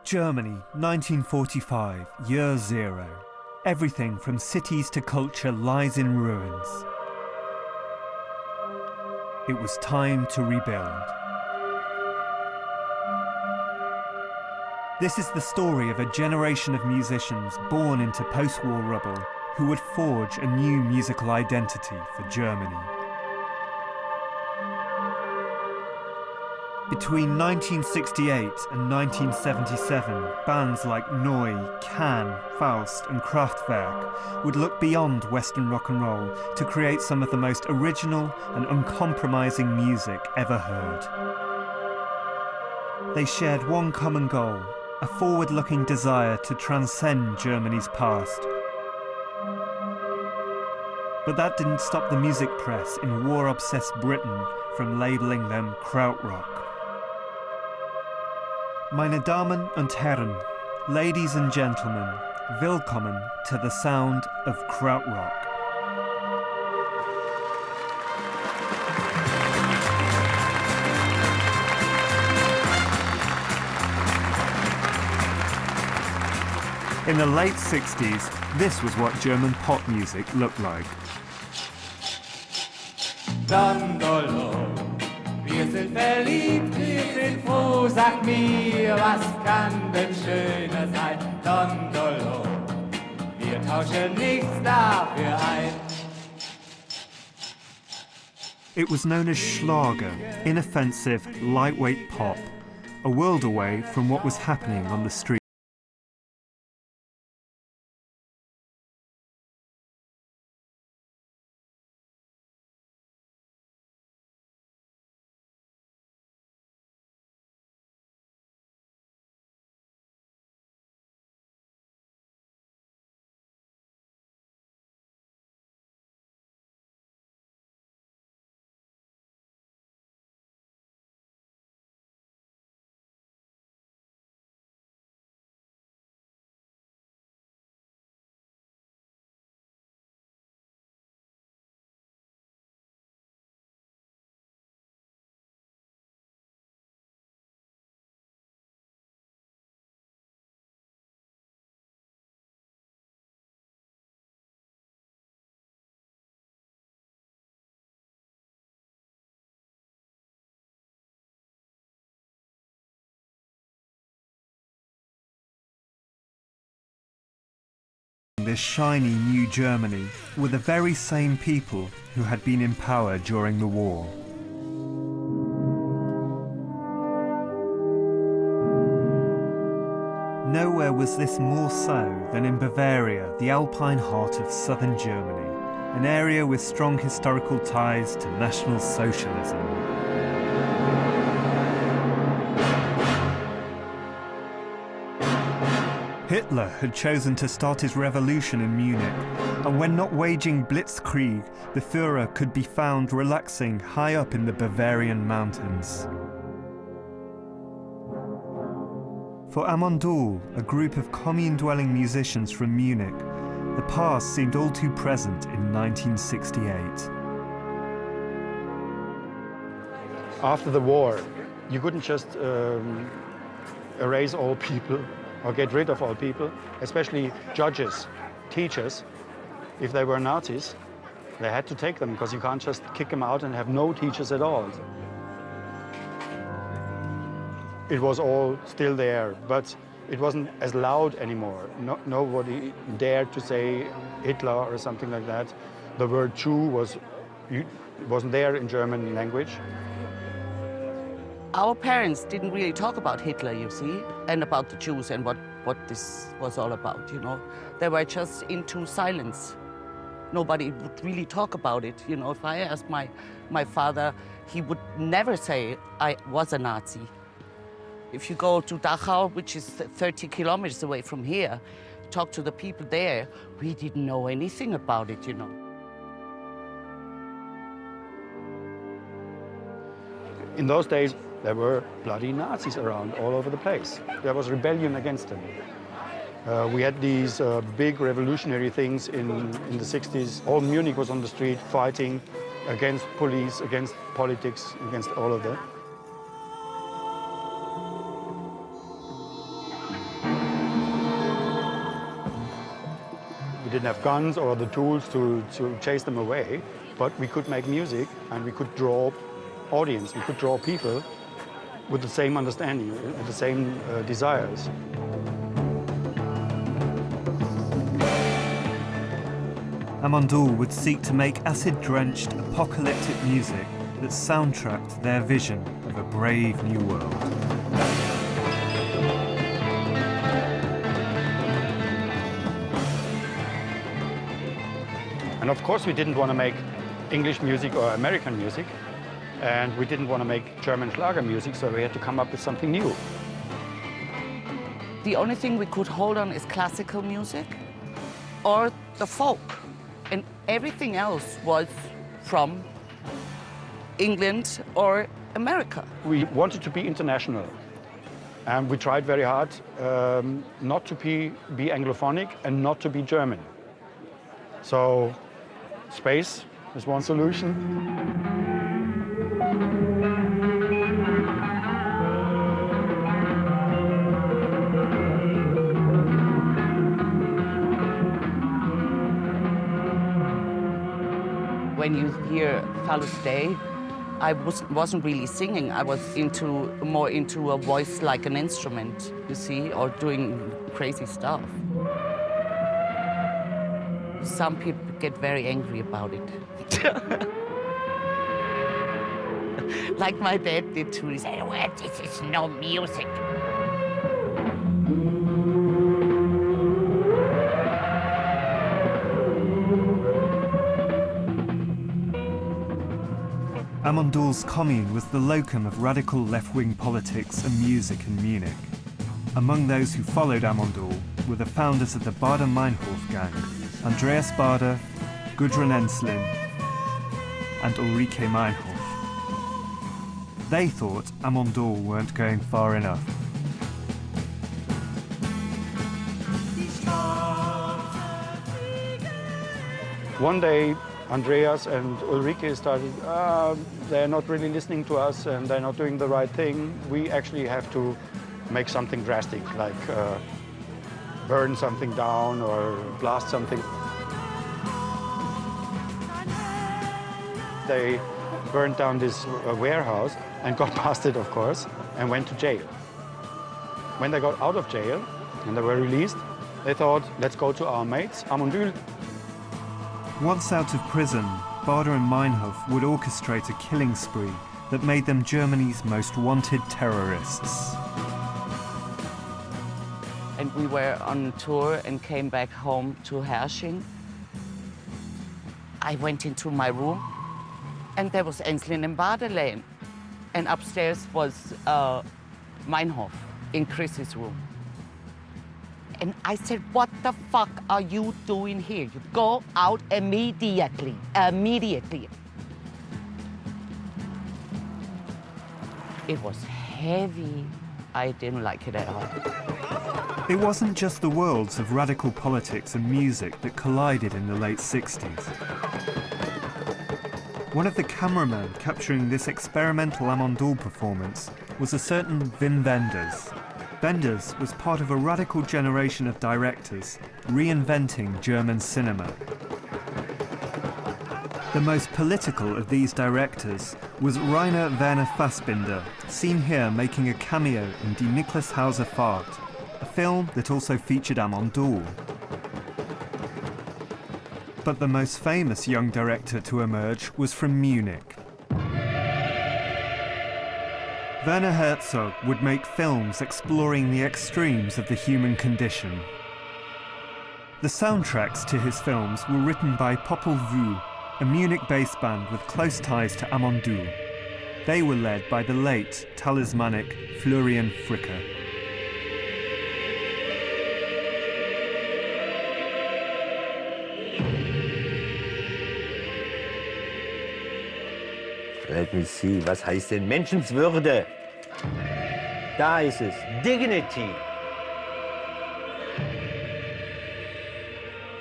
Germany, 1945, year zero. Everything from cities to culture lies in ruins. It was time to rebuild. This is the story of a generation of musicians born into post-war rubble who would forge a new musical identity for Germany. Between 1968 and 1977, bands like Neu, Can, Faust and Kraftwerk would look beyond Western rock and roll to create some of the most original and uncompromising music ever heard. They shared one common goal, a forward-looking desire to transcend Germany's past. But that didn't stop the music press in war-obsessed Britain from labelling them Krautrock. Meine Damen und Herren, ladies and gentlemen, willkommen to the sound of Krautrock. In the late 60s, this was what German pop music looked like. Dandolo, wir sind verliebt, wir sind froh, sag mir, was kann denn schöner sein? Dandolo, wir tauschen nichts dafür ein. It was known as Schlager, inoffensive, lightweight pop, a world away from what was happening on the street. This shiny new Germany were the very same people who had been in power during the war. Nowhere was this more so than in Bavaria, the alpine heart of southern Germany, an area with strong historical ties to National Socialism. Hitler had chosen to start his revolution in Munich, and when not waging blitzkrieg, the Führer could be found relaxing high up in the Bavarian mountains. For Amondul, a group of commune-dwelling musicians from Munich, the past seemed all too present in 1968. After the war, you couldn't just erase all people or get rid of all people, especially judges, teachers. If they were Nazis, they had to take them because you can't just kick them out and have no teachers at all. It was all still there, but it wasn't as loud anymore. Nobody dared to say Hitler or something like that. The word Jew wasn't there in German language. Our parents didn't really talk about Hitler, you see, and about the Jews and what this was all about, you know. They were just into silence. Nobody would really talk about it, you know. If I asked my father, he would never say I was a Nazi. If you go to Dachau, which is 30 kilometers away from here, talk to the people there, we didn't know anything about it, you know. In those days, there were bloody Nazis around all over the place. There was rebellion against them. We had these big revolutionary things in the 60s. All Munich was on the street fighting against police, against politics, against all of that. We didn't have guns or the tools to chase them away, but we could make music and we could draw audience, we could draw people with the same understanding, the same desires. Amandoul would seek to make acid-drenched, apocalyptic music that soundtracked their vision of a brave new world. And of course we didn't want to make English music or American music, and we didn't want to make German Schlager music, so we had to come up with something new. The only thing we could hold on is classical music or the folk. And everything else was from England or America. We wanted to be international, and we tried very hard not to be Anglophonic and not to be German. So space is one solution. When you hear Fallows Day, I wasn't really singing. I was more into a voice like an instrument, you see, or doing crazy stuff. Some people get very angry about it. Like my dad did too. He said, well, this is no music. Amandoul's commune was the locum of radical left-wing politics and music in Munich. Among those who followed Amandoul were the founders of the Baader-Meinhof gang, Andreas Baader, Gudrun Ensslin, and Ulrike Meinhof. They thought Amandoul weren't going far enough. One day, Andreas and Ulrike started, they're not really listening to us and they're not doing the right thing. We actually have to make something drastic, like burn something down or blast something. They burned down this warehouse and got past it, of course, and went to jail. When they got out of jail and they were released, they thought, let's go to our mates, Amandoul. Once out of prison, Baader and Meinhof would orchestrate a killing spree that made them Germany's most wanted terrorists. And we were on tour and came back home to Hersching. I went into my room and there was Ensslin and Baader laying. And upstairs was Meinhof in Chris's room. And I said, what the fuck are you doing here? You go out immediately, immediately. It was heavy. I didn't like it at all. It wasn't just the worlds of radical politics and music that collided in the late 60s. One of the cameramen capturing this experimental Amandoul performance was a certain Wim Wenders. Wenders was part of a radical generation of directors reinventing German cinema. The most political of these directors was Rainer Werner Fassbinder, seen here making a cameo in Die Niklas Hauser Fahrt, a film that also featured Amandoul. But the most famous young director to emerge was from Munich. Werner Herzog would make films exploring the extremes of the human condition. The soundtracks to his films were written by Popol Vuh, a Munich-based band with close ties to Amandoul. They were led by the late, talismanic Florian Fricker. Let me see, was heißt denn Menschenswürde? Da ist es, dignity.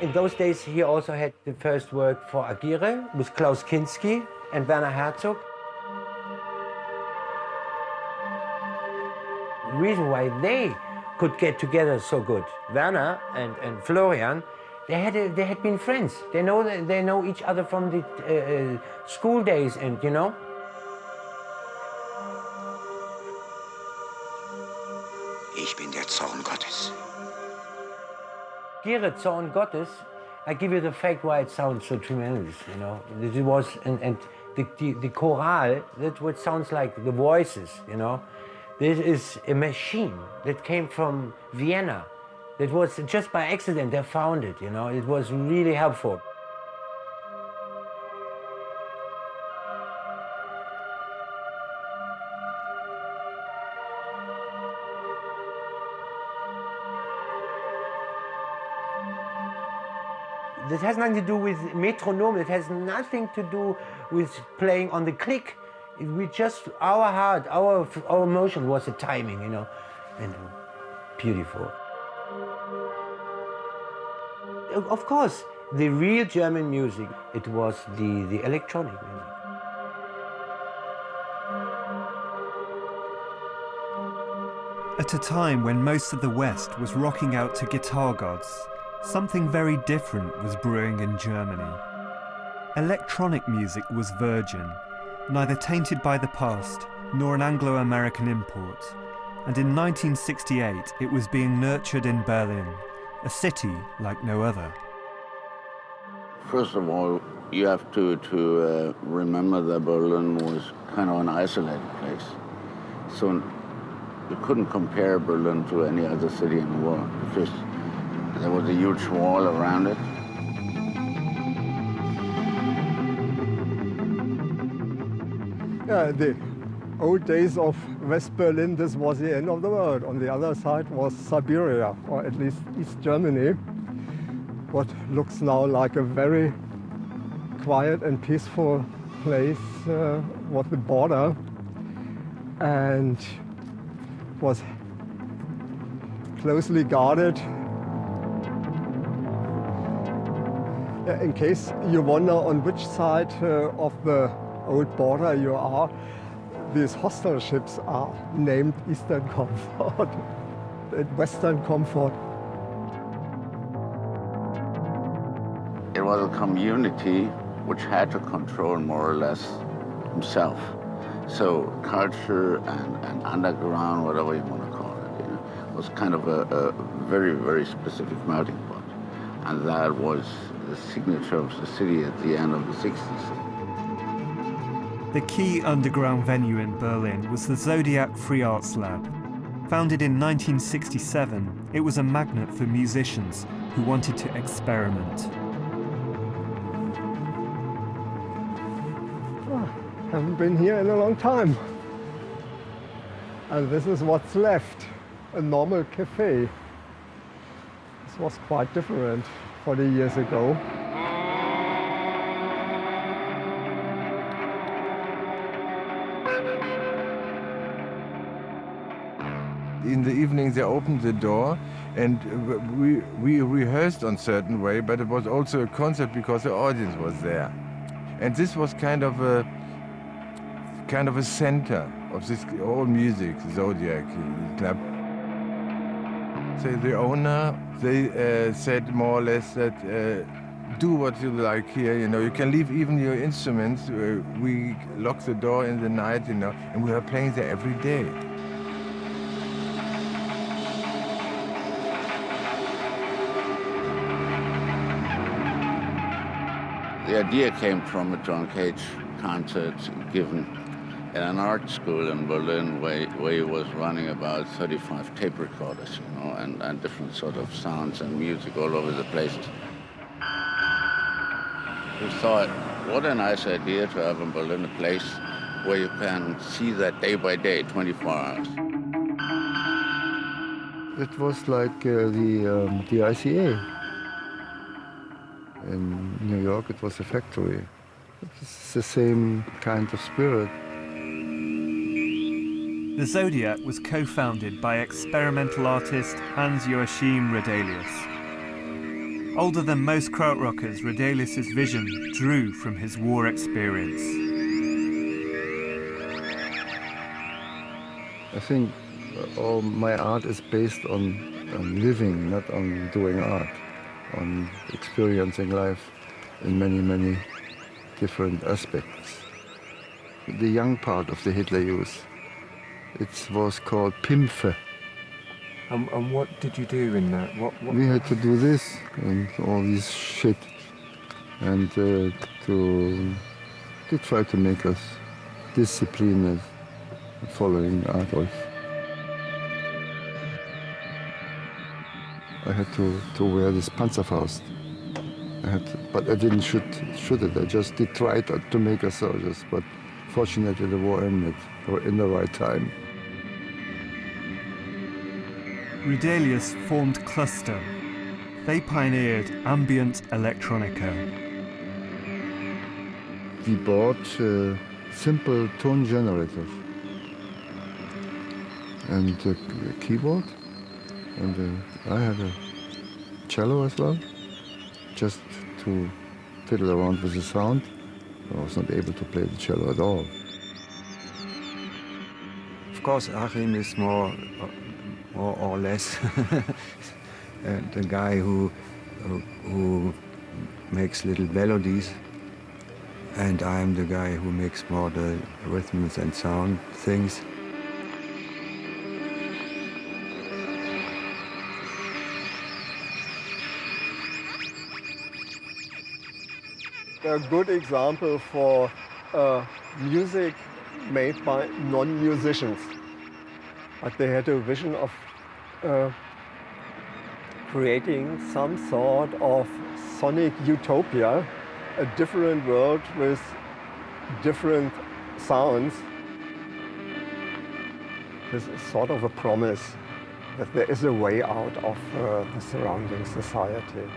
In those days, he also had the first work for Aguirre with Klaus Kinski and Werner Herzog. The reason why they could get together so good, Werner and Florian, They had been friends. They know each other from the school days, and you know. Ich bin der Zorn Gottes. Gere, Zorn Gottes, I give you the fact why it sounds so tremendous, you know. It was, and the chorale, that's what sounds like the voices, you know. This is a machine that came from Vienna. That was just by accident they found it, you know. It was really helpful. This has nothing to do with metronome. It has nothing to do with playing on the click. We just, our heart, our emotion was the timing, you know, and beautiful. Of course, the real German music, it was the electronic music. At a time when most of the West was rocking out to guitar gods, something very different was brewing in Germany. Electronic music was virgin, neither tainted by the past nor an Anglo-American import, and in 1968 it was being nurtured in Berlin, a city like no other. First of all, you have to remember that Berlin was kind of an isolated place. So you couldn't compare Berlin to any other city in the world because there was a huge wall around it. Yeah, the old days of West Berlin, this was the end of the world. On the other side was Siberia, or at least East Germany, what looks now like a very quiet and peaceful place, was the border, and was closely guarded. In case you wonder on which side of the old border you are, these hostile ships are named Eastern Comfort and Western Comfort. It was a community which had to control more or less himself. So culture and underground, whatever you want to call it, you know, was kind of a very, very specific melting pot. And that was the signature of the city at the end of the 60s. The key underground venue in Berlin was the Zodiac Free Arts Lab. Founded in 1967, it was a magnet for musicians who wanted to experiment. Haven't been here in a long time. And this is what's left, a normal cafe. This was quite different 40 years ago. In the evening they opened the door and we rehearsed on a certain way, but it was also a concert because the audience was there. And this was kind of a center of this whole music, Zodiac Club. So the owner, they said more or less that do what you like here, you know, you can leave even your instruments. We lock the door in the night, you know, and we are playing there every day. The idea came from a John Cage concert given in an art school in Berlin where he was running about 35 tape recorders, you know, and different sort of sounds and music all over the place. We thought, what a nice idea to have in Berlin a place where you can see that day by day, 24 hours. It was like the ICA. In New York, it was a factory. It's the same kind of spirit. The Zodiac was co-founded by experimental artist Hans-Joachim Redelius. Older than most krautrockers, Redelius' vision drew from his war experience. I think all my art is based on living, not on doing art. on experiencing life in many, many different aspects. The young part of the Hitler Youth, it was called Pimpfe. And what did you do in that? What? We had to do this and all this shit, and to try to make us disciplined following Adolf. I had to wear this Panzerfaust. But I didn't shoot it. I just did try to make us soldiers. But fortunately, the war ended in the right time. Rudelius formed Cluster. They pioneered ambient electronica. We bought simple tone generators and a keyboard, and I had a cello as well, just to fiddle around with the sound. I was not able to play the cello at all. Of course, Achim is more or less the guy who makes little melodies, and I'm the guy who makes more the rhythms and sound things. A good example for music made by non-musicians. But they had a vision of creating some sort of sonic utopia, a different world with different sounds. This is sort of a promise that there is a way out of the surrounding society.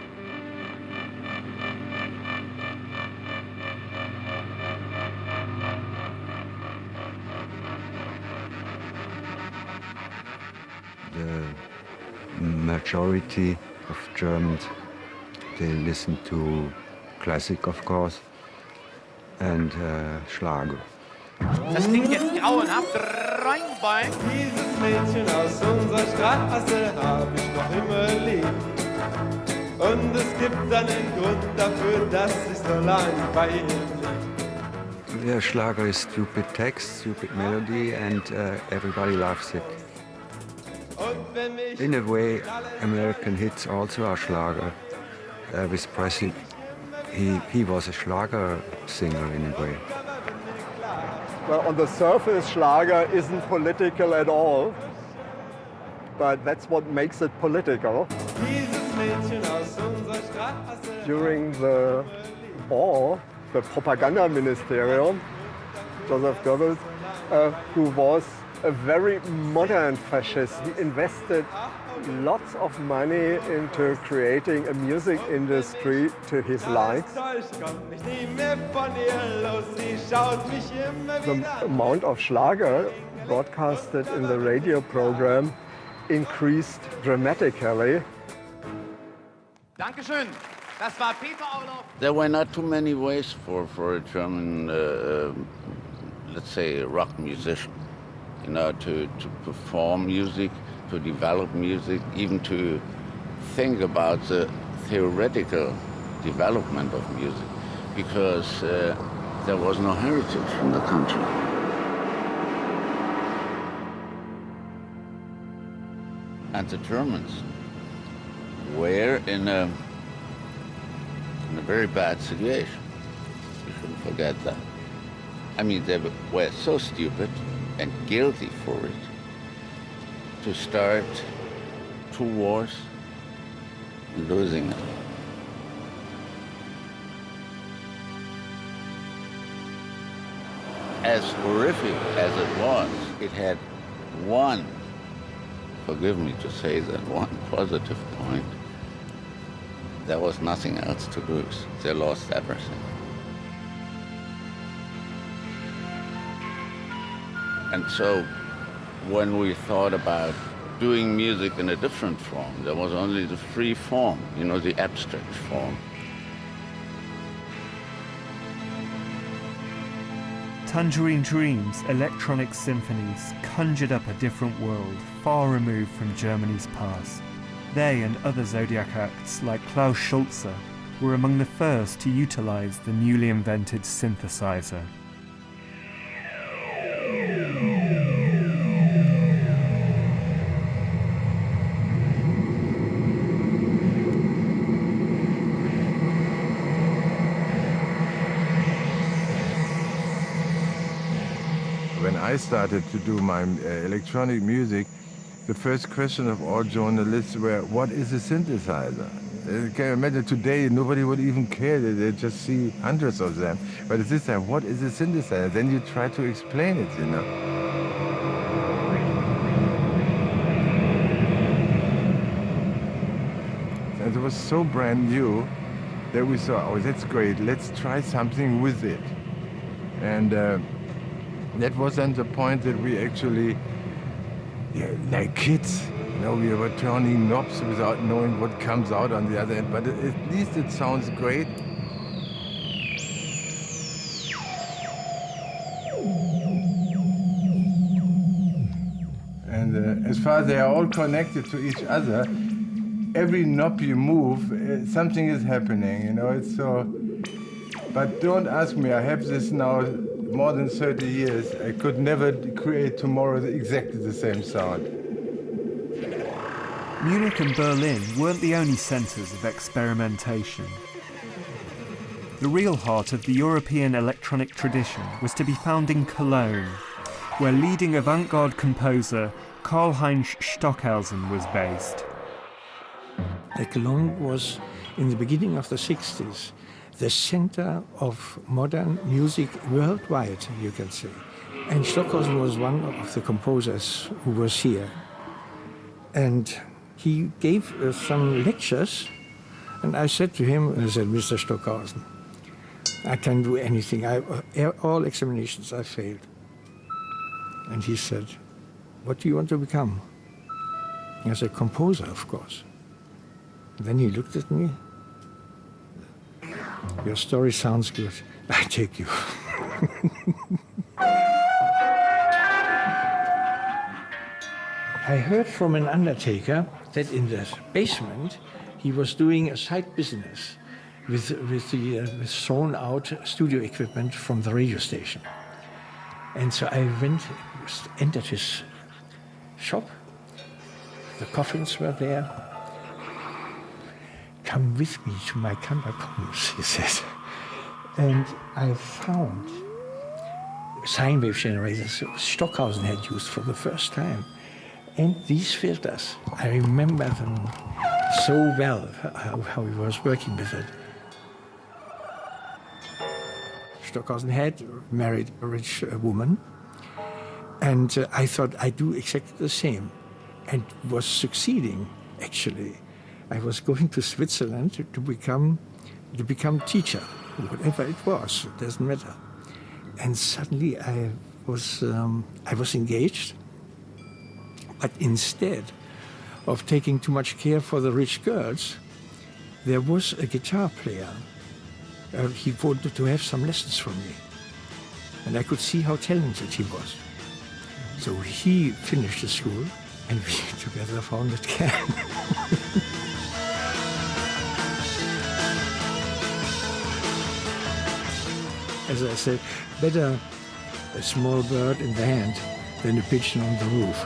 The majority of Germans, they listen to classic, of course, and Schlager. Das klingt jetzt grauenhaft. Reinbein. Dieses Mädchen aus unserer Straße hab ich noch immer lieb. Und es gibt einen Grund dafür, dass ich so lang bei ihm blieb. Yeah, Schlager is stupid text, stupid melody, and everybody loves it. In a way, American hits also are Schlager. Elvis Presley, he was a Schlager singer in a way. Well, on the surface, Schlager isn't political at all, but that's what makes it political. During the war, the propaganda ministerium, Joseph Goebbels, who was a very modern fascist, he invested lots of money into creating a music industry to his likes. The amount of Schlager broadcasted in the radio program increased dramatically. Dankeschön. Das war Peter Orloff. There were not too many ways for a German, let's say, rock musician, you know, to perform music, to develop music, even to think about the theoretical development of music, because there was no heritage in the country. And the Germans were in a very bad situation. We shouldn't forget that. I mean, they were so stupid and guilty for it to start 2 wars and losing them. As horrific as it was, it had one, forgive me to say that, one positive point. There was nothing else to lose. They lost everything. And so when we thought about doing music in a different form, there was only the free form, you know, the abstract form. Tangerine Dream's electronic symphonies conjured up a different world, far removed from Germany's past. They and other Zodiac acts like Klaus Schulze were among the first to utilize the newly invented synthesizer. When I started to do my electronic music, the first question of all journalists were, what is a synthesizer? You can imagine today nobody would even care, they just see hundreds of them. But at this time, what is a synthesizer? Then you try to explain it, you know. And it was so brand new that we thought, oh, that's great, let's try something with it. And that was then the point that we actually, like kids, you know, we were turning knobs without knowing what comes out on the other end, but at least it sounds great. And as far as they are all connected to each other, every knob you move, something is happening, you know, it's so. But don't ask me, I have this now more than 30 years. I could never create tomorrow exactly the same sound. Munich and Berlin weren't the only centres of experimentation. The real heart of the European electronic tradition was to be found in Cologne, where leading avant-garde composer Karl-Heinz Stockhausen was based. Cologne was, in the beginning of the 60s, the center of modern music worldwide, you can say. And Stockhausen was one of the composers who was here. And he gave some lectures, and I said to him, I said, Mr. Stockhausen, I can do anything. All examinations I failed. And he said, what do you want to become? I said, composer, of course. And then he looked at me. Your story sounds good. I take you. I heard from an undertaker that in the basement he was doing a side business with thrown out studio equipment from the radio station. And so I entered his shop. The coffins were there. Come with me to my catacombs, he said. And I found sine wave generators Stockhausen had used for the first time. And these filters, I remember them so well, how he was working with it. Stockhausen had married a rich woman, and I thought I'd do exactly the same, and was succeeding, actually. I was going to Switzerland to become teacher, whatever it was, it doesn't matter. And suddenly I was engaged, but instead of taking too much care for the rich girls, there was a guitar player. He wanted to have some lessons from me, and I could see how talented he was. So he finished the school, and we together founded Can. As I said, better a small bird in the hand than a pigeon on the roof.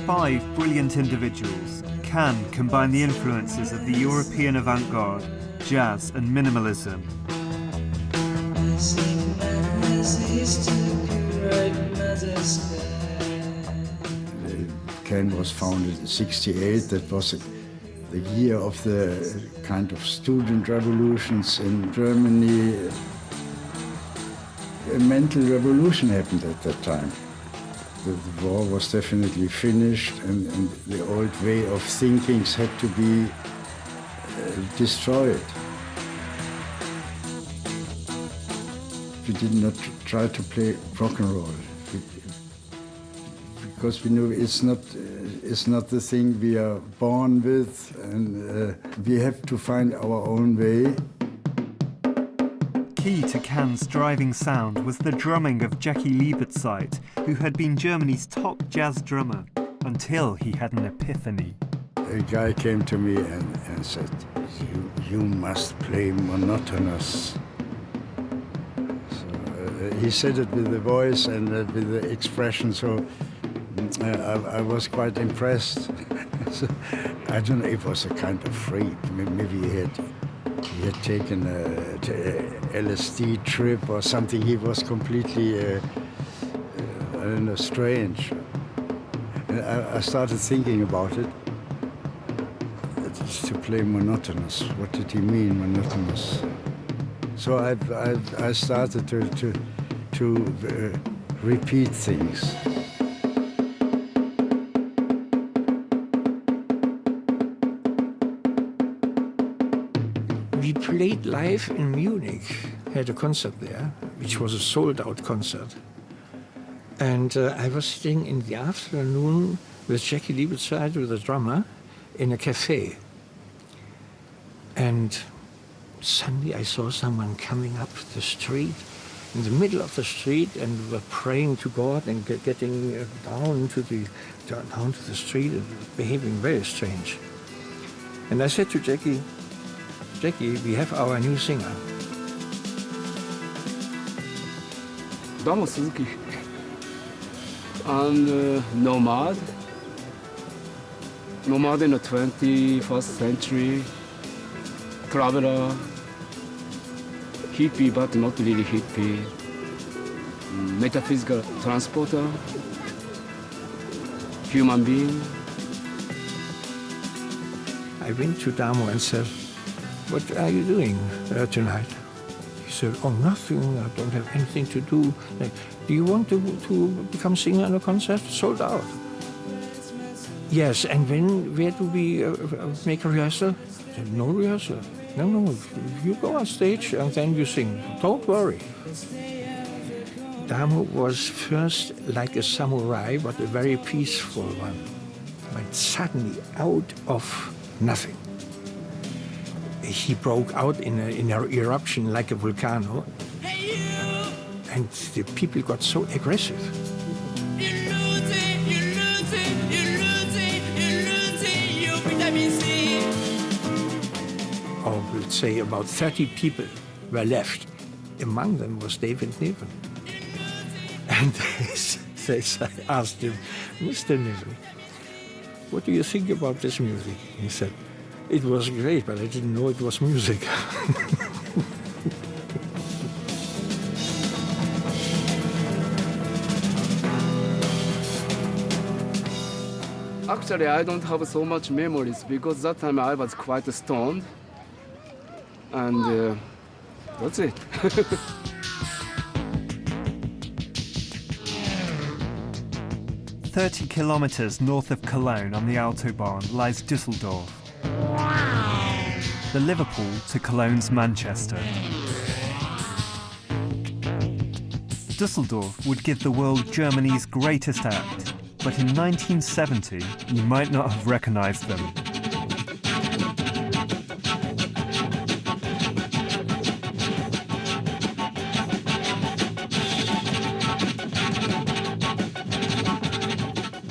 5 brilliant individuals, Can combine the influences of the European avant-garde, jazz and minimalism. Can was founded in '68. That was the year of the kind of student revolutions in Germany. A mental revolution happened at that time. The war was definitely finished, and the old way of thinking had to be destroyed. We did not try to play rock and roll because we knew it's not the thing we are born with, and we have to find our own way. key to Can's driving sound was the drumming of Jackie Liebertzeit, who had been Germany's top jazz drummer, until he had an epiphany. A guy came to me and said, you must play monotonous. So, he said it with the voice and with the expression, so I was quite impressed. So, I don't know, it was a kind of freak. Maybe he had taken a LSD trip or something. He was completely, I don't know, strange. And I started thinking about it. It's to play monotonous. What did he mean, monotonous? So I started to repeat things. We played live in Munich, had a concert there, which was a sold-out concert. And I was sitting in the afternoon with Jackie Liebertzeit, with the drummer, in a cafe. And suddenly I saw someone coming up the street, in the middle of the street, and were praying to God and getting down to the street and behaving very strange. And I said to Jackie, we have our new singer. Damo Suzuki and Nomad in the 21st century, traveler, hippie but not really hippie, metaphysical transporter, human being. I went to Damo and said, "What are you doing tonight?" He said, "Oh, nothing. I don't have anything to do." Like, "Do you want to become singer in a concert?" Sold out. Yes, and where do we make a rehearsal? I said, "No rehearsal. No. You go on stage and then you sing. Don't worry." Damo was first like a samurai, but a very peaceful one. But suddenly, out of nothing, he broke out in an eruption like a volcano, and the people got so aggressive. Or we'll say about 30 people were left. Among them was David Niven. And I asked him, "Mr. Niven, what do you think about this music?" He said, "It was great, but I didn't know it was music." Actually, I don't have so much memories because that time I was quite stoned. And that's it. "30 kilometers north of Cologne on the Autobahn lies Düsseldorf, the Liverpool to Cologne's Manchester. Düsseldorf would give the world Germany's greatest act, but in 1970 you might not have recognized them.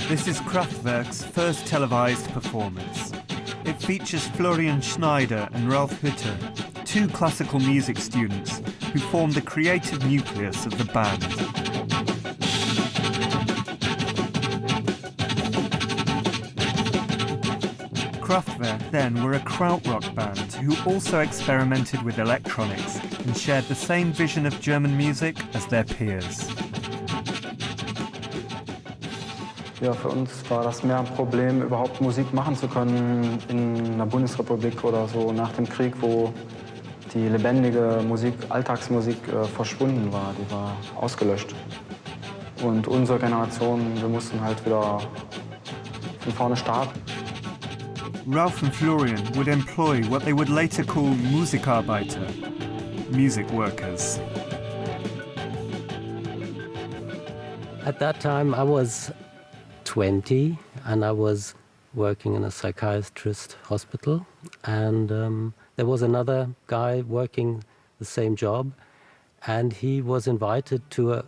This is Kraftwerk's first televised performance. It features Florian Schneider and Ralf Hütter, two classical music students who formed the creative nucleus of the band. Kraftwerk then were a krautrock band who also experimented with electronics and shared the same vision of German music as their peers. Ja, für uns war das mehr ein Problem, überhaupt Musik machen zu können in einer Bundesrepublik oder so nach dem Krieg, wo die lebendige Musik, Alltagsmusik verschwunden war. Die war ausgelöscht. Und unsere Generation, wir mussten halt wieder von vorne starten. Ralf and Florian would employ what they would later call Musikarbeiter, music workers. At that time I was 20 and I was working in a psychiatrist hospital, and there was another guy working the same job, and he was invited to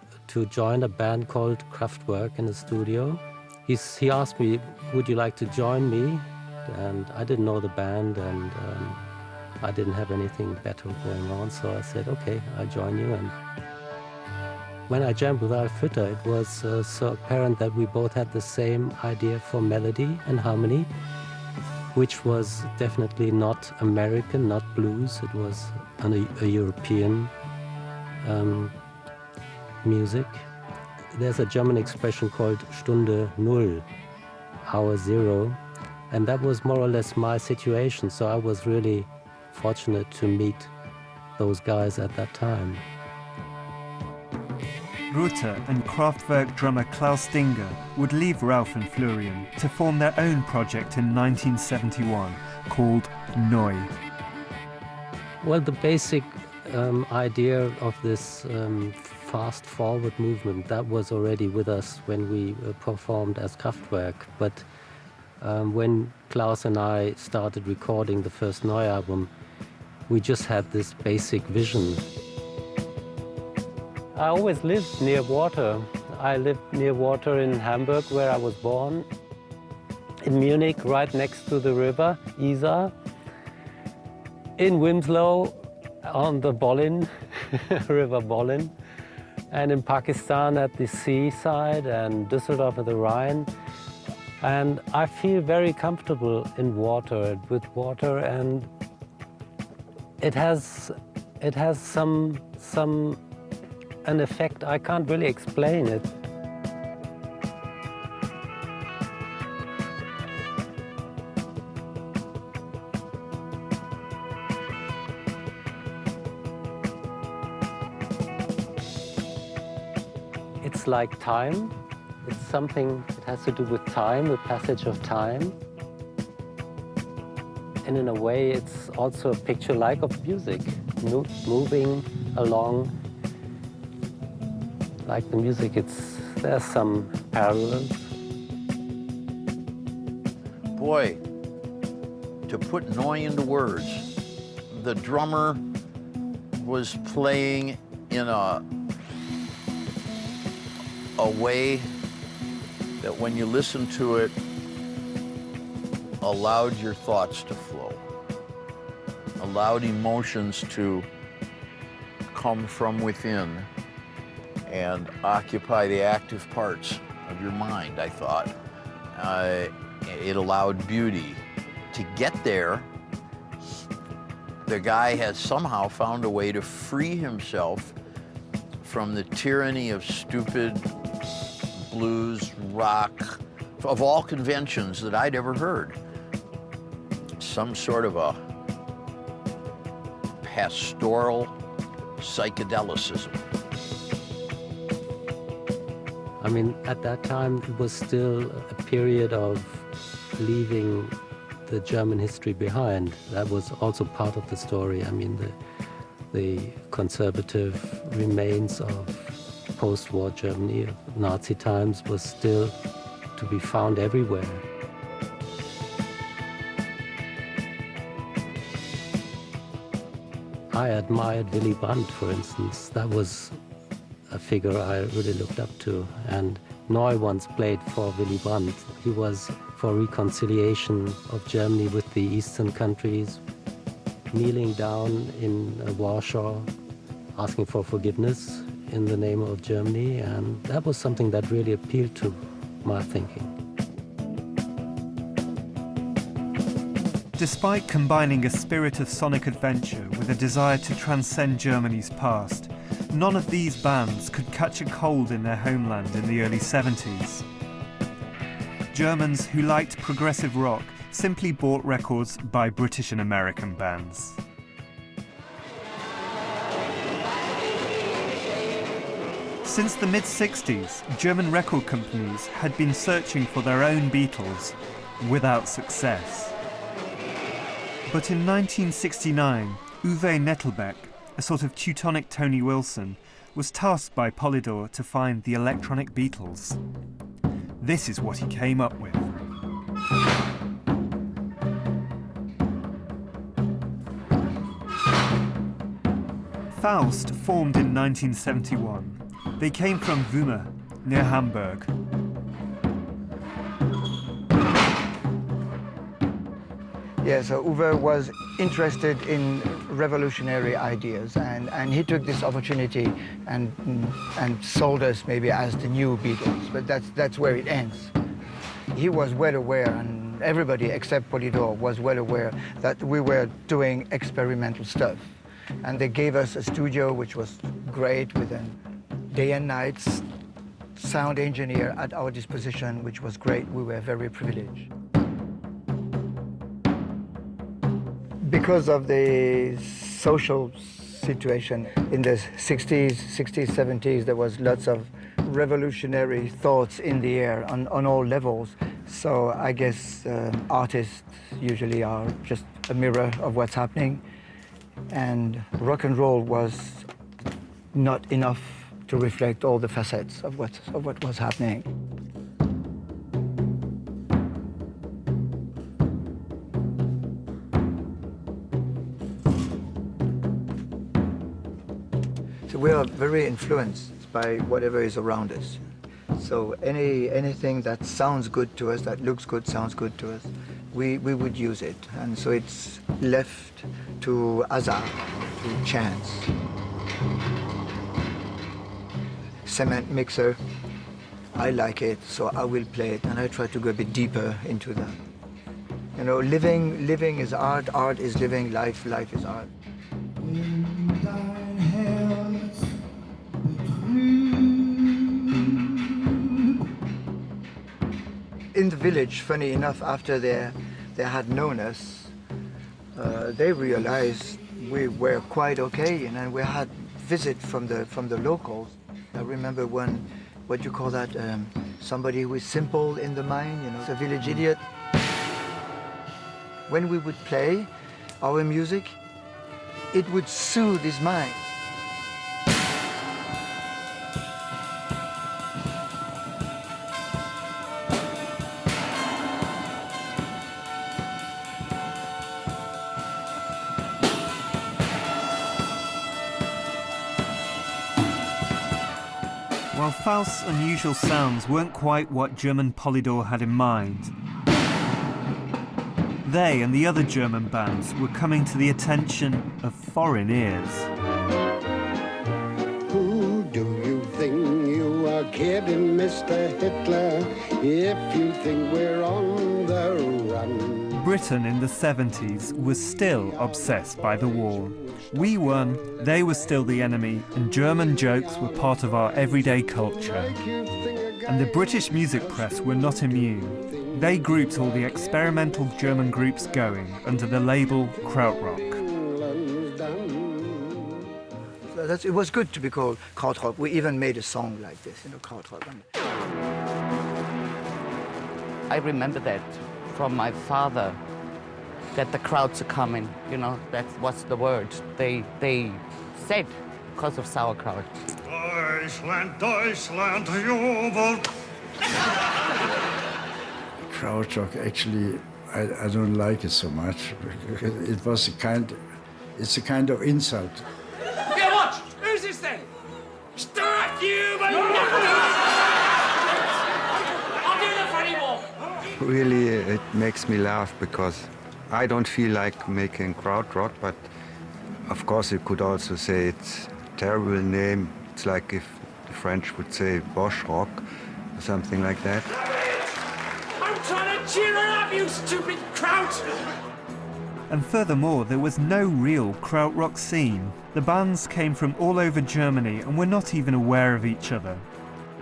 join a band called Kraftwerk in the studio. He asked me, would you like to join me? And I didn't know the band, and I didn't have anything better going on, so I said, okay, I'll join you. And when I jammed with Ralf Hütter, it was so apparent that we both had the same idea for melody and harmony, which was definitely not American, not blues. It was a European music. There's a German expression called Stunde Null, hour zero, and that was more or less my situation. So I was really fortunate to meet those guys at that time. Rütter and Kraftwerk drummer Klaus Dinger would leave Ralf and Florian to form their own project in 1971 called Neu. Well, the basic idea of this fast-forward movement, that was already with us when we performed as Kraftwerk. But when Klaus and I started recording the first Neu album, we just had this basic vision. I always lived near water. I lived near water in Hamburg, where I was born, in Munich, right next to the river, Isar, in Wilmslow, on the Bollin, River Bollin, and in Pakistan at the seaside, and Düsseldorf at the Rhine. And I feel very comfortable in water, with water, and it has an effect. I can't really explain it. It's like time. It's something that has to do with time, the passage of time. And in a way, it's also a picture like of music, moving along. Like the music, there's some parallels. Boy, to put Neu into words, the drummer was playing in a way that when you listen to it, allowed your thoughts to flow, allowed emotions to come from within and occupy the active parts of your mind, I thought. It allowed beauty. To get there, the guy has somehow found a way to free himself from the tyranny of stupid blues, rock, of all conventions that I'd ever heard. Some sort of a pastoral psychedelicism. I mean, at that time, it was still a period of leaving the German history behind. That was also part of the story. I mean, the conservative remains of post-war Germany, of Nazi times, was still to be found everywhere. I admired Willy Brandt, for instance. That was a figure I really looked up to. And Neu once played for Willy Brandt. He was for reconciliation of Germany with the Eastern countries, kneeling down in Warsaw, asking for forgiveness in the name of Germany. And that was something that really appealed to my thinking. Despite combining a spirit of sonic adventure with a desire to transcend Germany's past, none of these bands could catch a cold in their homeland in the early 70s. Germans who liked progressive rock simply bought records by British and American bands. Since the mid-60s, German record companies had been searching for their own Beatles without success. But in 1969, Uwe Nettelbeck, a sort of Teutonic Tony Wilson, was tasked by Polydor to find the electronic Beatles. This is what he came up with. Faust formed in 1971. They came from Wümme, near Hamburg. Yeah, so Uwe was interested in revolutionary ideas, and he took this opportunity and sold us maybe as the new Beatles, but that's where it ends. He was well aware, and everybody except Polydor was well aware that we were doing experimental stuff. And they gave us a studio which was great, with a day and night sound engineer at our disposition, which was great. We were very privileged. Because of the social situation in the 60s, 70s, there was lots of revolutionary thoughts in the air on all levels. So I guess artists usually are just a mirror of what's happening. And rock and roll was not enough to reflect all the facets of what was happening. So we are very influenced by whatever is around us. So anything that sounds good to us, that looks good, sounds good to us, we would use it. And so it's left to hazard, to chance. Cement mixer, I like it, so I will play it, and I try to go a bit deeper into that. You know, living is art, art is living, life is art. In the village, funny enough, after they had known us, they realized we were quite okay, and we had visit from the locals. I remember one, what you call that, somebody who is simple in the mind, you know, a village idiot. When we would play our music, it would soothe his mind. While Faust's unusual sounds weren't quite what German Polydor had in mind, they and the other German bands were coming to the attention of foreign ears. Who do you think you are kidding, Mr. Hitler, if you think we're on the run? Britain in the 70s was still obsessed by the war. We won, they were still the enemy, and German jokes were part of our everyday culture. And the British music press were not immune. They grouped all the experimental German groups going under the label Krautrock. So it was good to be called Krautrock. We even made a song like this, you know, Krautrock. I remember that from my father, that the crowds are coming, you know, that was the word they said because of sauerkraut. Deutschland, Deutschland, jubel. Krautrock, actually, I don't like it so much, because it was it's a kind of insult. Here, watch! Who's this then? Start you, but I'll do the funny walk. Really, it makes me laugh because I don't feel like making krautrock, but of course you could also say it's a terrible name. It's like if the French would say Bosch rock or something like that. I'm trying to cheer her up, you stupid kraut! And furthermore, there was no real Krautrock scene. The bands came from all over Germany and were not even aware of each other.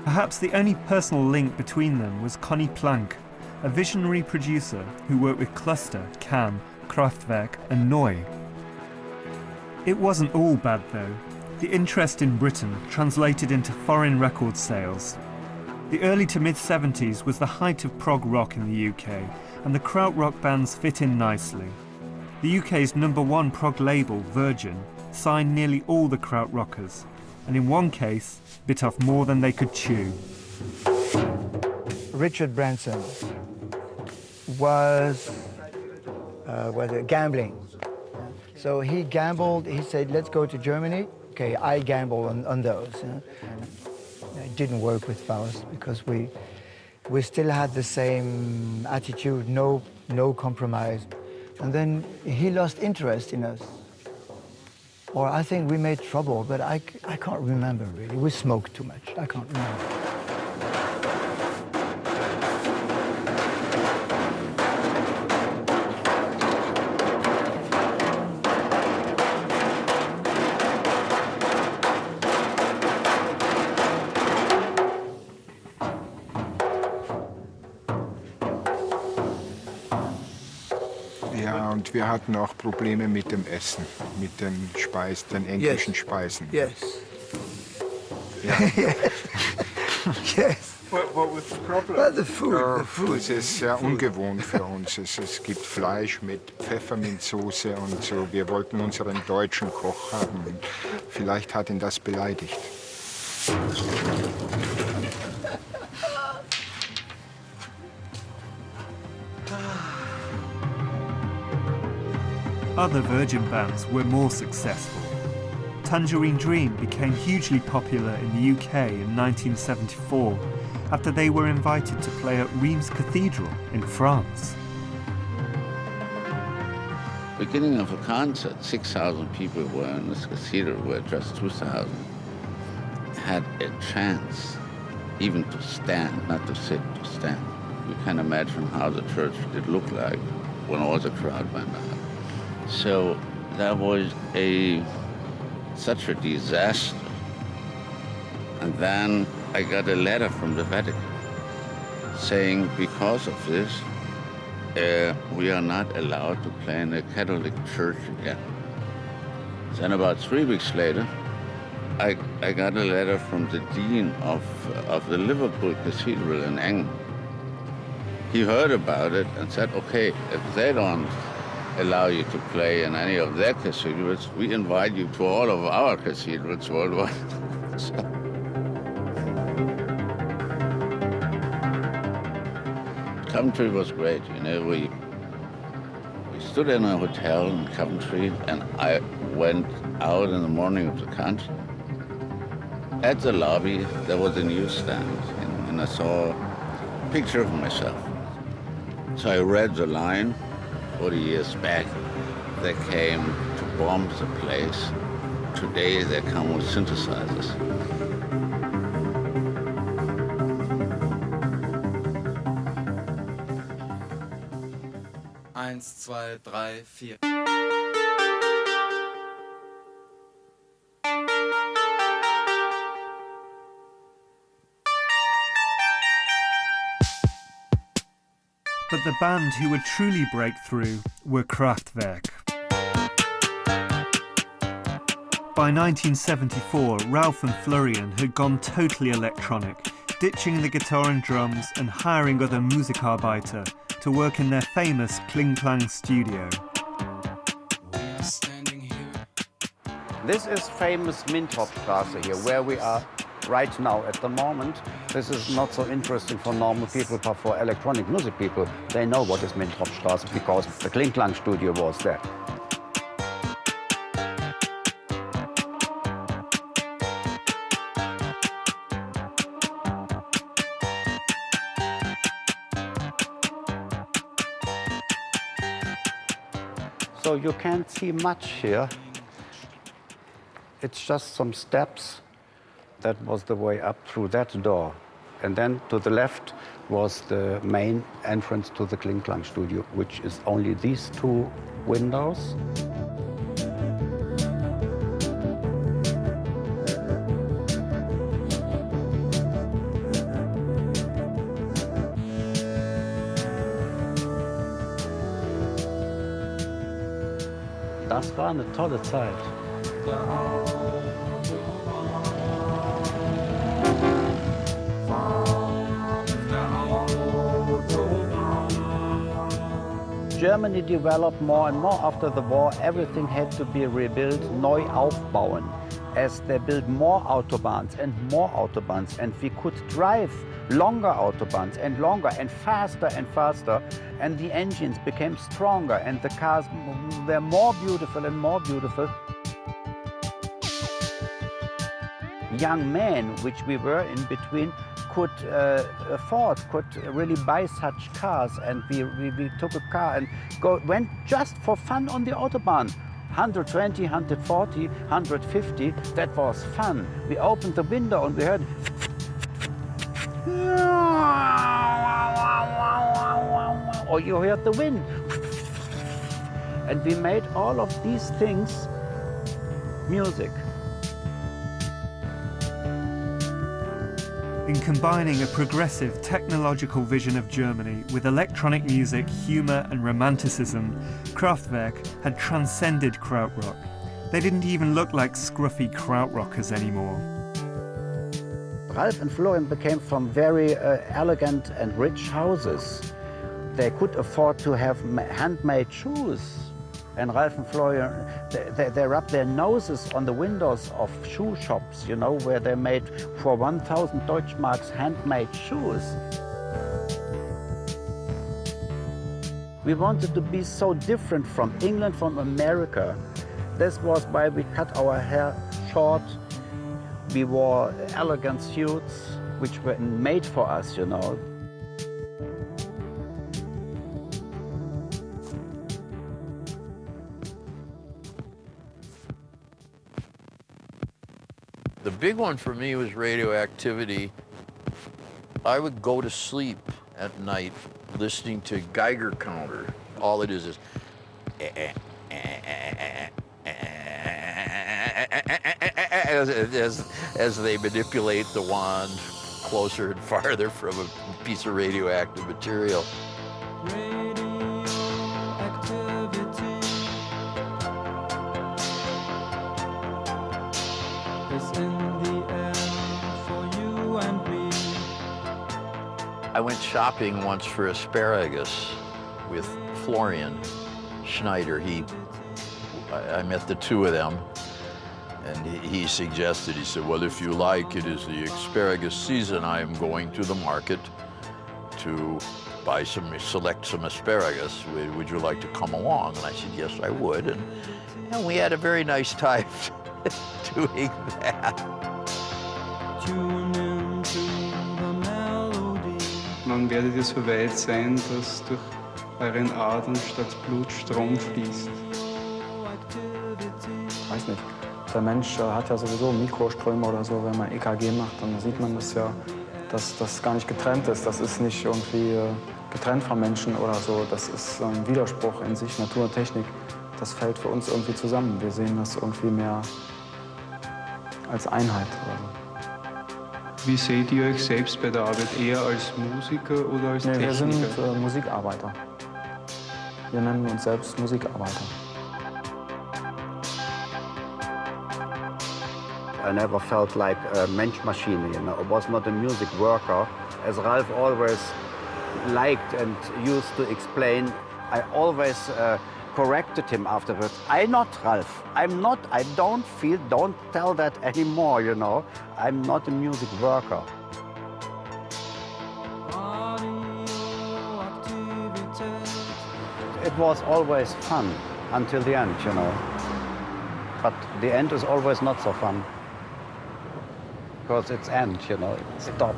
Perhaps the only personal link between them was Conny Plank, a visionary producer who worked with Cluster, Can, Kraftwerk and Neu. It wasn't all bad though. The interest in Britain translated into foreign record sales. The early to mid-70s was the height of prog rock in the UK, and the Krautrock bands fit in nicely. The UK's #1 prog label, Virgin, signed nearly all the Krautrockers, and in one case, bit off more than they could chew. Richard Branson was gambling. So he gambled, he said, let's go to Germany, okay, I gamble on those. You know? And it didn't work with Faust because we still had the same attitude, no compromise. And then he lost interest in us. Or I think we made trouble, but I can't remember really. We smoked too much, I can't remember. Ja, und wir hatten auch Probleme mit dem Essen, mit den Speisen, den englischen Speisen. Yes. Ja. Yes. What was the problem? Well, the food. Es ist sehr ungewohnt für uns. Es gibt Fleisch mit Pfefferminzsoße und so. Wir wollten unseren deutschen Koch haben. Vielleicht hat ihn das beleidigt. Other Virgin bands were more successful. Tangerine Dream became hugely popular in the UK in 1974 after they were invited to play at Reims Cathedral in France. Beginning of a concert, 6,000 people were in this cathedral where just 2,000 had a chance even to stand, not to sit, to stand. You can imagine how the church did look like when all the crowd went out. So that was such a disaster. And then I got a letter from the Vatican saying because of this, we are not allowed to play in a Catholic church again. Then about 3 weeks later, I got a letter from the dean of the Liverpool Cathedral in England. He heard about it and said, okay, if they don't allow you to play in any of their cathedrals, we invite you to all of our cathedrals worldwide. So. Coventry was great, you know. We stood in a hotel in Coventry, and I went out in the morning of the concert. At the lobby, there was a newsstand, and I saw a picture of myself. So I read the line. 40 years back, they came to bomb the place. Today, they come with synthesizers. Eins, zwei, drei, vier. But the band who would truly break through were Kraftwerk. By 1974, Ralph and Florian had gone totally electronic, ditching the guitar and drums and hiring other Musikarbeiter to work in their famous Kling Klang studio. This is famous Minthopstraße here, where we are right now at the moment. This is not so interesting for normal people, but for electronic music people, they know what is Minthopstraße because the Kling Klang studio was there. So you can't see much here. It's just some steps. That was the way up through that door. And then to the left was the main entrance to the Kling Klang studio, which is only these two windows. Das war eine tolle Zeit. Germany developed more and more after the war. Everything had to be rebuilt, neu aufbauen, as they built more autobahns, and we could drive longer autobahns and longer and faster, and the engines became stronger, and the cars were more beautiful and more beautiful. young men, which we were in between, could afford, could really buy such cars. And we took a car and went just for fun on the Autobahn. 120, 140, 150, that was fun. We opened the window and we heard or you heard the wind. And we made all of these things music. In combining a progressive technological vision of Germany with electronic music, humour and romanticism, Kraftwerk had transcended krautrock. They didn't even look like scruffy krautrockers anymore. Ralph and Florian became from very elegant and rich houses. They could afford to have handmade shoes. And Ralph and Florian, they rubbed their noses on the windows of shoe shops, you know, where they made for 1,000 Deutschmarks handmade shoes. We wanted to be so different from England, from America. This was why we cut our hair short. We wore elegant suits, which were made for us, you know. The big one for me was radioactivity. I would go to sleep at night listening to Geiger counter. All it is as they manipulate the wand closer and farther from a piece of radioactive material. I went shopping once for asparagus with Florian Schneider. I met the two of them, and he suggested, he said, well, if you like, it is the asparagus season. I am going to the market to select some asparagus. Would you like to come along? And I said, yes, I would. And we had a very nice time doing that. Wann werdet ihr so weit sein, dass durch euren Adern statt Blut Strom fließt? Ich weiß nicht. Der Mensch hat ja sowieso Mikroströme oder so. Wenn man EKG macht, dann sieht man das ja, dass das gar nicht getrennt ist. Das ist nicht irgendwie getrennt vom Menschen oder so. Das ist ein Widerspruch in sich, Natur und Technik. Das fällt für uns irgendwie zusammen. Wir sehen das irgendwie mehr als Einheit. Wie seht ihr euch selbst bei der Arbeit? Eher als Musiker oder als Techniker? Wir sind Musikarbeiter. Wir nennen uns selbst Musikarbeiter. I never felt like a Mensch machine, you know. I was not a music worker. As Ralph always liked and used to explain, I always corrected him afterwards. I'm not Ralph. I don't tell that anymore, you know. I'm not a music worker. It was always fun until the end, you know. But the end is always not so fun. Because it's end, you know, it stopped.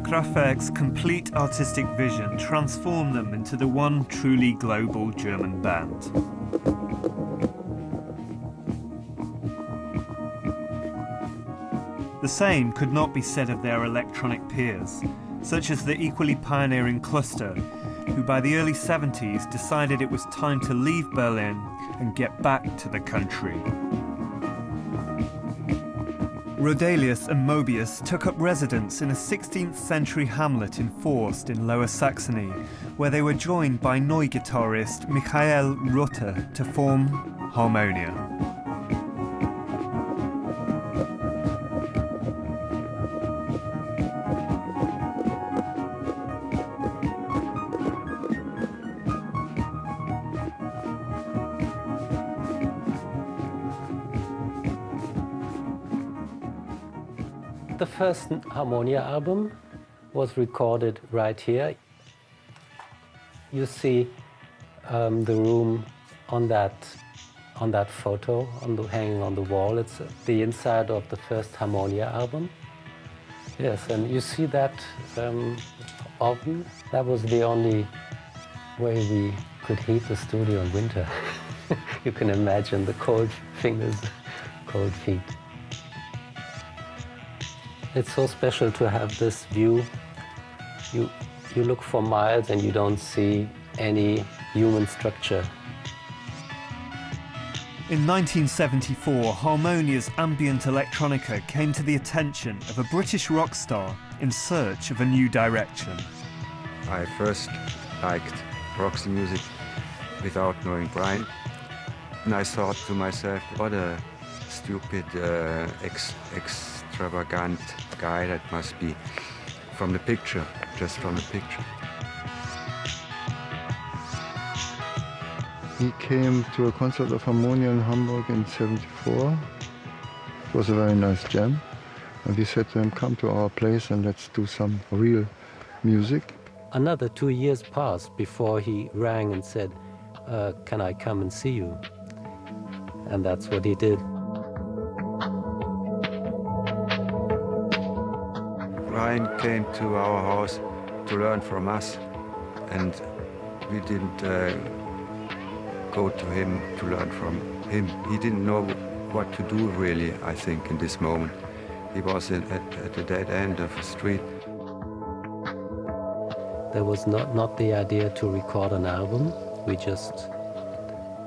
Kraftwerk's complete artistic vision transformed them into the one truly global German band. The same could not be said of their electronic peers, such as the equally pioneering Cluster, who by the early 70s decided it was time to leave Berlin and get back to the country. Rodelius and Mobius took up residence in a 16th century hamlet in Forst in Lower Saxony, where they were joined by Neu guitarist Michael Rutter to form Harmonia. The first Harmonia album was recorded right here. You see the room on that photo hanging on the wall. It's the inside of the first Harmonia album. Yes, and you see that oven. That was the only way we could heat the studio in winter. You can imagine the cold fingers, cold feet. It's so special to have this view. You look for miles and you don't see any human structure. In 1974, Harmonia's ambient electronica came to the attention of a British rock star in search of a new direction. I first liked Roxy music without knowing Brian. And I thought to myself, what a stupid, extravagant guy that must be from the picture, just from the picture. He came to a concert of Harmonia in Hamburg in '74. It was a very nice jam. And we said to him, come to our place and let's do some real music. Another 2 years passed before he rang and said, can I come and see you? And that's what he did. Brian came to our house to learn from us, and we didn't go to him to learn from him. He didn't know what to do really, I think, in this moment. He was at the dead end of a street. There was not the idea to record an album. We just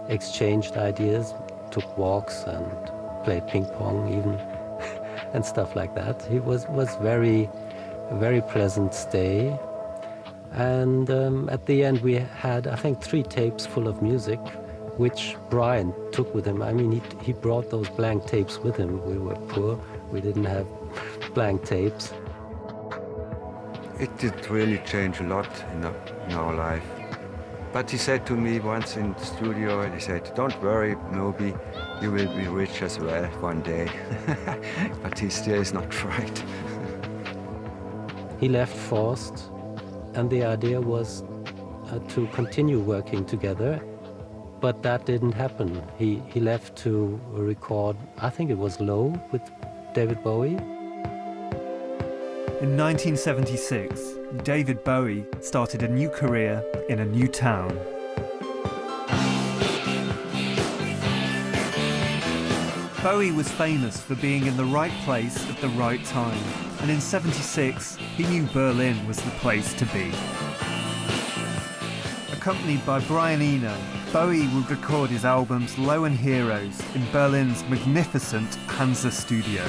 exchanged ideas, took walks and played ping pong even, and stuff like that. It was a very pleasant stay. And at the end we had, I think, 3 tapes full of music, which Brian took with him. I mean, he brought those blank tapes with him. We were poor, we didn't have blank tapes. It did really change a lot in our life. But he said to me once in the studio, he said, don't worry, Nobi, you will be rich as well one day. But he still is not right. He left Forst, and the idea was to continue working together, but that didn't happen. He left to record, I think it was Low with David Bowie. In 1976, David Bowie started a new career in a new town. Bowie was famous for being in the right place at the right time, and in '76, he knew Berlin was the place to be. Accompanied by Brian Eno, Bowie would record his albums Low and Heroes in Berlin's magnificent Hansa studio.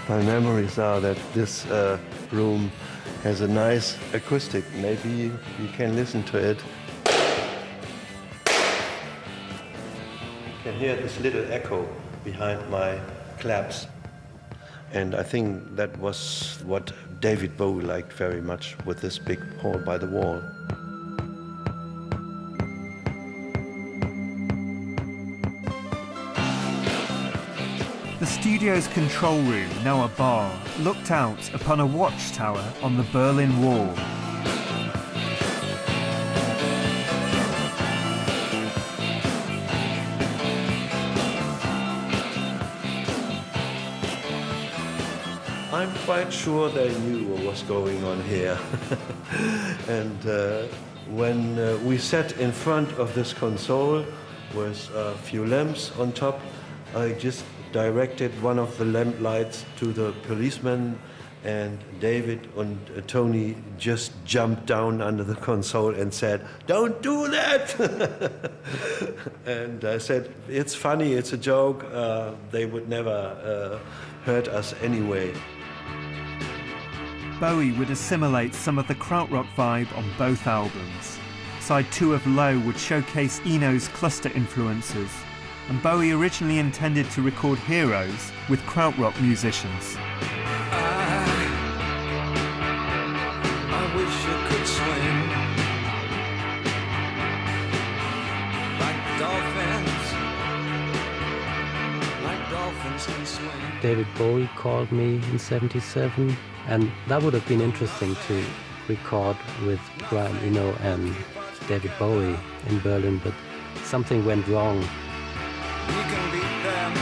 My memories are that this room has a nice acoustic. Maybe you can listen to it. You can hear this little echo behind my claps. And I think that was what David Bowie liked very much with this big hall by the wall. The studio's control room, now a bar, looked out upon a watchtower on the Berlin Wall. I'm quite sure they knew what was going on here. And when we sat in front of this console with a few lamps on top, I just directed one of the lamp lights to the policeman, and David and Tony just jumped down under the console and said, "Don't do that!" And I said, "It's funny, it's a joke, they would never hurt us anyway." Bowie would assimilate some of the krautrock vibe on both albums. Side 2 of Low would showcase Eno's cluster influences, and Bowie originally intended to record Heroes with krautrock musicians. I wish I could swim like dolphins David Bowie called me in '77, and that would have been interesting to record with Brian Eno and David Bowie in Berlin, but something went wrong. We can beat them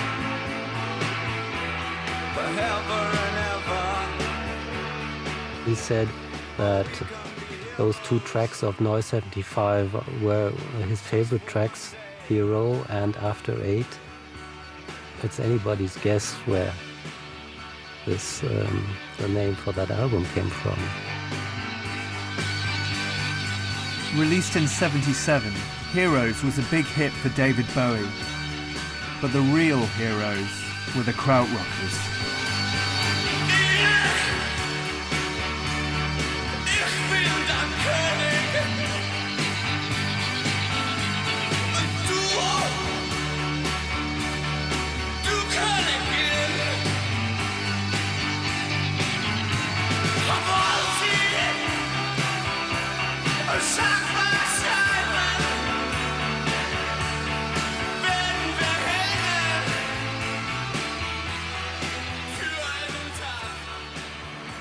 forever and ever. He said that those two tracks of Noise 75 were his favorite tracks, Hero and After 8. It's anybody's guess where this the name for that album came from. Released in '77, Heroes was a big hit for David Bowie. But the real heroes were the Krautrockers.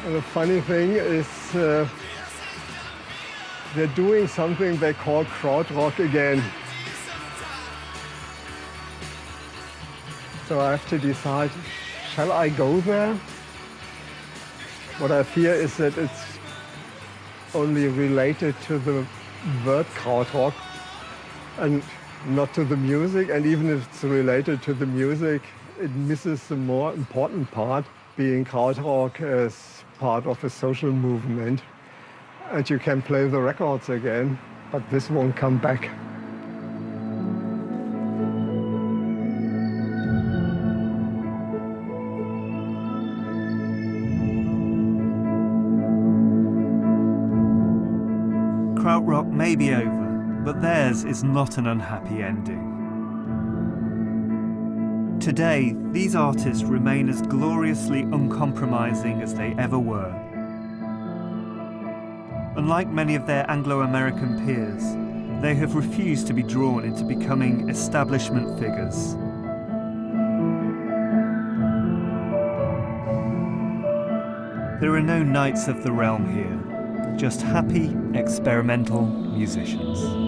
And the funny thing is they're doing something they call krautrock again. So I have to decide, shall I go there? What I fear is that it's only related to the word krautrock and not to the music. And even if it's related to the music, it misses the more important part, being krautrock as part of a social movement. And you can play the records again, but this won't come back. Krautrock may be over, but theirs is not an unhappy ending. Today, these artists remain as gloriously uncompromising as they ever were. Unlike many of their Anglo-American peers, they have refused to be drawn into becoming establishment figures. There are no knights of the realm here, just happy, experimental musicians.